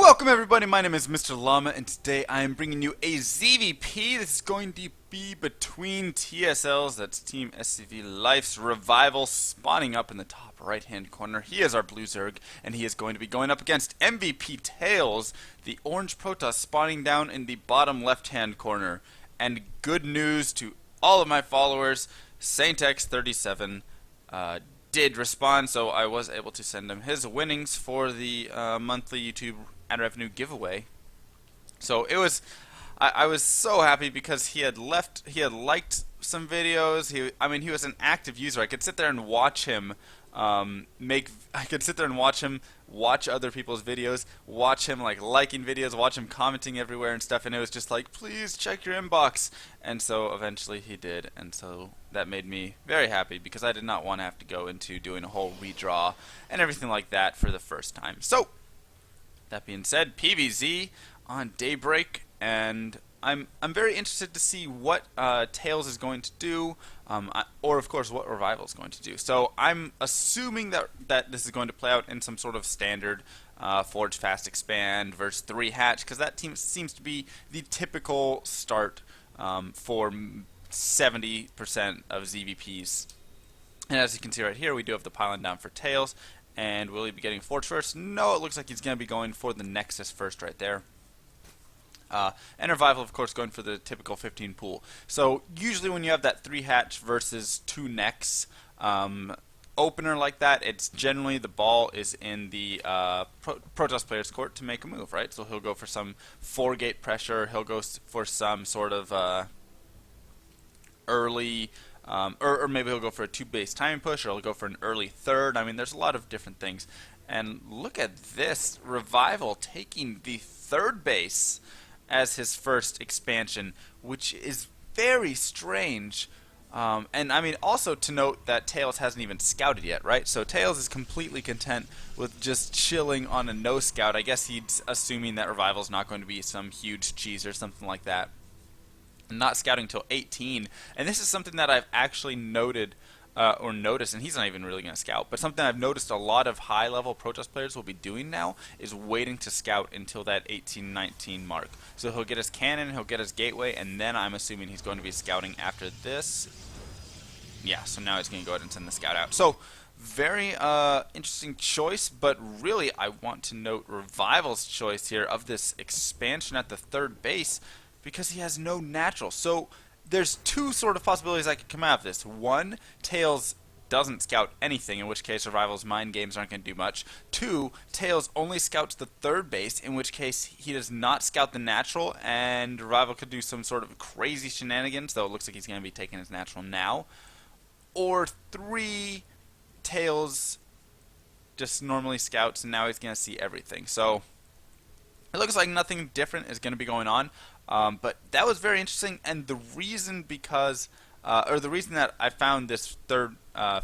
Welcome everybody, my name is Mr. Llama, and today I am bringing you a ZVP. This is going to be between TSLs, that's Team SCV Life's Revival, spawning up in the top right hand corner. He is our blue Zerg, and he is going to be going up against MVPTails, the orange Protoss, spawning down in the bottom left hand corner. And good news to all of my followers, SaintX37 did respond, so I was able to send him his winnings for the monthly YouTube ad revenue giveaway. So it was, I was so happy because he had liked some videos. He was an active user. I could sit there and watch him watch other people's videos, watch him liking videos, watch him commenting everywhere and stuff, and it was just like, please check your inbox. And so eventually he did, and so that made me very happy because I did not want to have to go into doing a whole redraw and everything like that for the first time. So that being said, PvZ on Daybreak, and I'm very interested to see what Tails is going to do, or of course what Revival is going to do. So I'm assuming that this is going to play out in some sort of standard Forge Fast Expand versus 3 Hatch, because that team seems to be the typical start for 70% of ZVPs. And as you can see right here, we do have the pylon down for Tails. And will he be getting Forge first? No, it looks like he's going to be going for the Nexus first right there. And Revival, of course, going for the typical 15 pool. So usually when you have that 3 hatch versus 2 Nex opener like that, it's generally the ball is in the Protoss player's court to make a move, right? So he'll go for some 4-gate pressure. He'll go for some sort of early... or maybe he'll go for a 2-base timing push, or he'll go for an early third. I mean, there's a lot of different things. And look at this, Revival taking the 3rd base as his first expansion, which is very strange. And I mean, also to note that Tails hasn't even scouted yet, right? So Tails is completely content with just chilling on a no scout. I guess he's assuming that Revival's not going to be some huge cheese or something like that. Not scouting until 18, and this is something that I've actually noted or noticed, and he's not even really going to scout, but something I've noticed a lot of high-level Protoss players will be doing now is waiting to scout until that 18-19 mark. So he'll get his cannon, he'll get his gateway, and then I'm assuming he's going to be scouting after this. Yeah, so now he's going to go ahead and send the scout out. So very interesting choice, but really I want to note Revival's choice here of this expansion at the 3rd base, because he has no natural. So there's 2 sort of possibilities that could come out of this. 1, Tails doesn't scout anything, in which case Revival's mind games aren't going to do much. 2, Tails only scouts the 3rd base, in which case he does not scout the natural, and Revival could do some sort of crazy shenanigans, though it looks like he's going to be taking his natural now. Or 3, Tails just normally scouts, and now he's going to see everything. So it looks like nothing different is going to be going on. But that was very interesting, and the reason the reason that I found this 3rd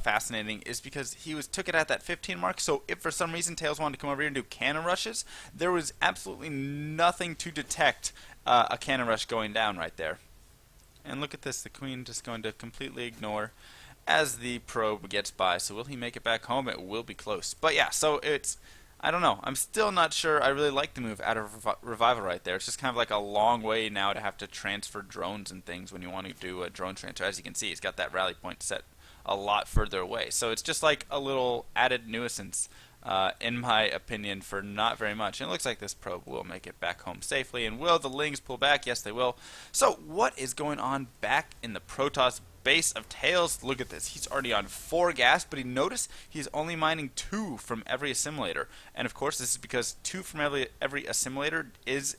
fascinating is because he took it at that 15 mark. So if for some reason Tails wanted to come over here and do cannon rushes, there was absolutely nothing to detect a cannon rush going down right there. And look at this, the Queen just going to completely ignore as the probe gets by. So will he make it back home? It will be close. But yeah, so I don't know. I'm still not sure. I really like the move out of Revival right there. It's just kind of like a long way now to have to transfer drones and things when you want to do a drone transfer. As you can see, he's got that rally point set a lot further away. So it's just like a little added nuisance, in my opinion, for not very much. And it looks like this probe will make it back home safely. And will the Lings pull back? Yes, they will. So what is going on back in the Protoss base of Tails? Look at this. He's already on 4 gas, but notice he's only mining 2 from every assimilator. And of course, this is because 2 from every assimilator is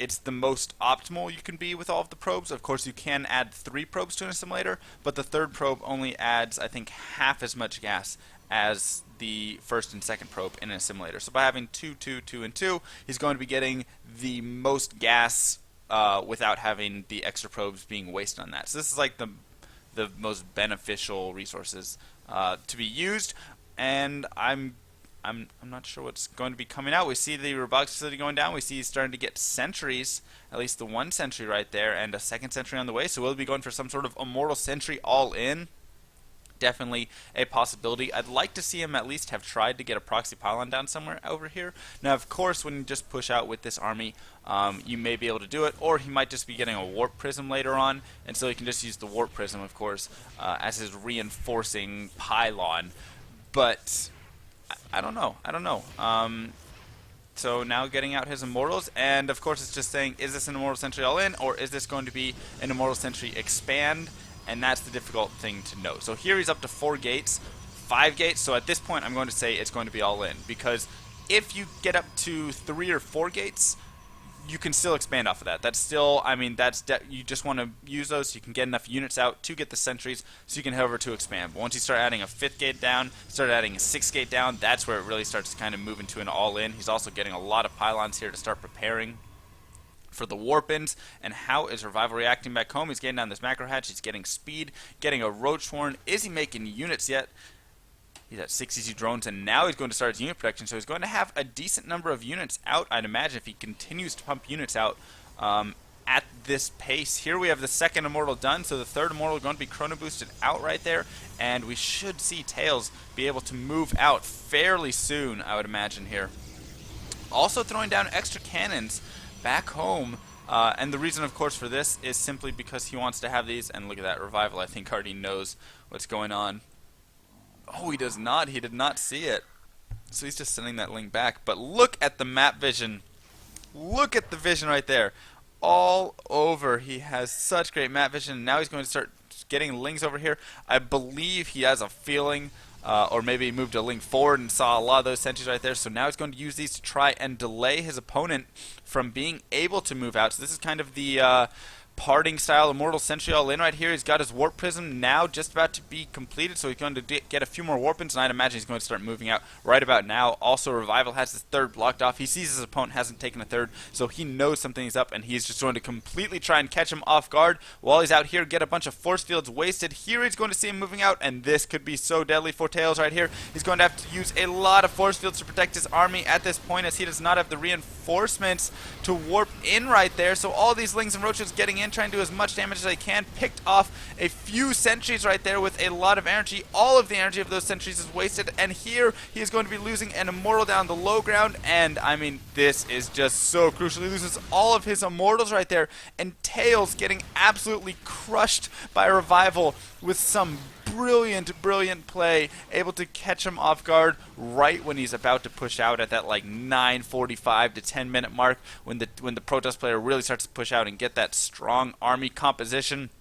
it's the most optimal you can be with all of the probes. Of course, you can add 3 probes to an assimilator, but the 3rd probe only adds, I think, half as much gas as the 1st and 2nd probe in an assimilator. So by having 2, 2, 2, and 2, he's going to be getting the most gas without having the extra probes being wasted on that. So this is like the most beneficial resources to be used, and I'm not sure what's going to be coming out. We see the robotics facility going down. We see he's starting to get sentries, at least the 1 sentry right there, and a 2nd sentry on the way. So we'll be going for some sort of immortal sentry all in. definitely a possibility. I'd like to see him at least have tried to get a proxy pylon down somewhere over here. Now, of course, when you just push out with this army, you may be able to do it, or he might just be getting a warp prism later on, and so he can just use the warp prism, of course, as his reinforcing pylon. But I don't know. So now getting out his Immortals, and of course it's just saying, is this an Immortal Sentry all-in, or is this going to be an Immortal Sentry expand? And that's the difficult thing to know. So here he's up to 4 gates, 5 gates, so at this point I'm going to say it's going to be all-in, because if you get up to 3 or 4 gates, you can still expand off of that. That's still, I mean, you just want to use those so you can get enough units out to get the sentries so you can head over to expand. But once you start adding a 5th gate down, start adding a 6th gate down, that's where it really starts to kind of move into an all-in. He's also getting a lot of pylons here to start preparing for the warp-ins. And how is Revival reacting back home? He's getting down this macro hatch, he's getting speed, getting a roach horn. Is he making units yet? He's at 62 drones, and now he's going to start his unit production, so he's going to have a decent number of units out, I'd imagine, if he continues to pump units out at this pace. Here we have the 2nd Immortal done, so the 3rd Immortal is going to be chrono boosted out right there, and we should see Tails be able to move out fairly soon, I would imagine here. Also throwing down extra cannons back home, and the reason, of course, for this is simply because he wants to have these, and look at that, Revival, I think, already knows what's going on. Oh, he does not. He did not see it. So he's just sending that link back. But look at the map vision. Look at the vision right there. All over. He has such great map vision. Now he's going to start getting links over here. I believe he has a feeling, or maybe he moved a link forward and saw a lot of those sentries right there. So now he's going to use these to try and delay his opponent from being able to move out. So this is kind of the parting style Immortal Sentry all-in right here. He's got his Warp Prism now just about to be completed, so he's going to get a few more Warp-ins, and I'd imagine he's going to start moving out right about now. Also, Revival has his 3rd blocked off. He sees his opponent hasn't taken a 3rd, so he knows something's up, and he's just going to completely try and catch him off guard while he's out here, get a bunch of force fields wasted. Here he's going to see him moving out, and this could be so deadly for Tails right here. He's going to have to use a lot of force fields to protect his army at this point, as he does not have the reinforcements to warp in right there. So all these Lings and Roaches getting in, trying to do as much damage as they can. Picked off a few sentries right there with a lot of energy. All of the energy of those sentries is wasted, and here he is going to be losing an Immortal down the low ground, and I mean, this is just so crucial. He loses all of his Immortals right there, and Tails getting absolutely crushed by Revival with some brilliant play, able to catch him off guard right when he's about to push out at that like 9:45 to 10-minute mark, when the Protoss player really starts to push out and get that strong army composition.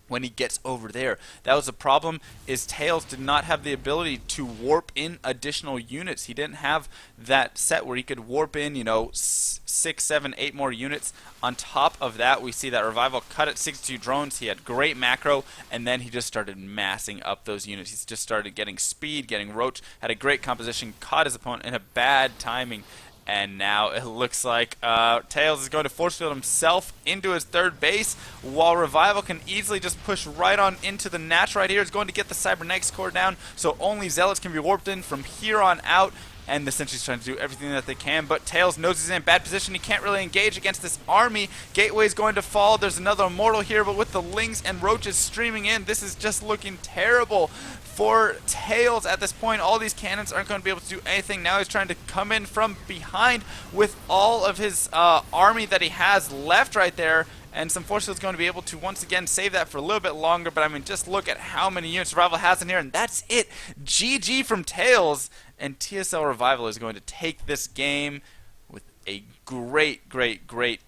When he gets over there, that was the problem, is Tails did not have the ability to warp in additional units. He didn't have that set where he could warp in, you know, 6, 7, 8 more units. On top of that, we see that Revival cut at 62 drones. He had great macro, and then he just started massing up those units. He just started getting speed, getting roach, had a great composition, caught his opponent in a bad timing. And now it looks like Tails is going to force field himself into his 3rd base, while Revival can easily just push right on into the Natch right here. Is going to get the Cybernetics core down, so only Zealots can be warped in from here on out. And the Sentry's trying to do everything that they can, but Tails knows he's in a bad position. He can't really engage against this army. Gateway's going to fall. There's another Immortal here, but with the Lings and Roaches streaming in, this is just looking terrible for Tails at this point. All these cannons aren't going to be able to do anything. Now he's trying to come in from behind with all of his army that he has left right there. And some force fields going to be able to once again save that for a little bit longer. But I mean, just look at how many units Revival has in here, and that's it. GG from Tails, and TSLRevival is going to take this game with a great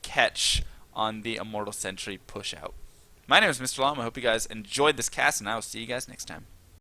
catch on the Immortal Sentry push out. My name is MrLlama. I hope you guys enjoyed this cast, and I will see you guys next time.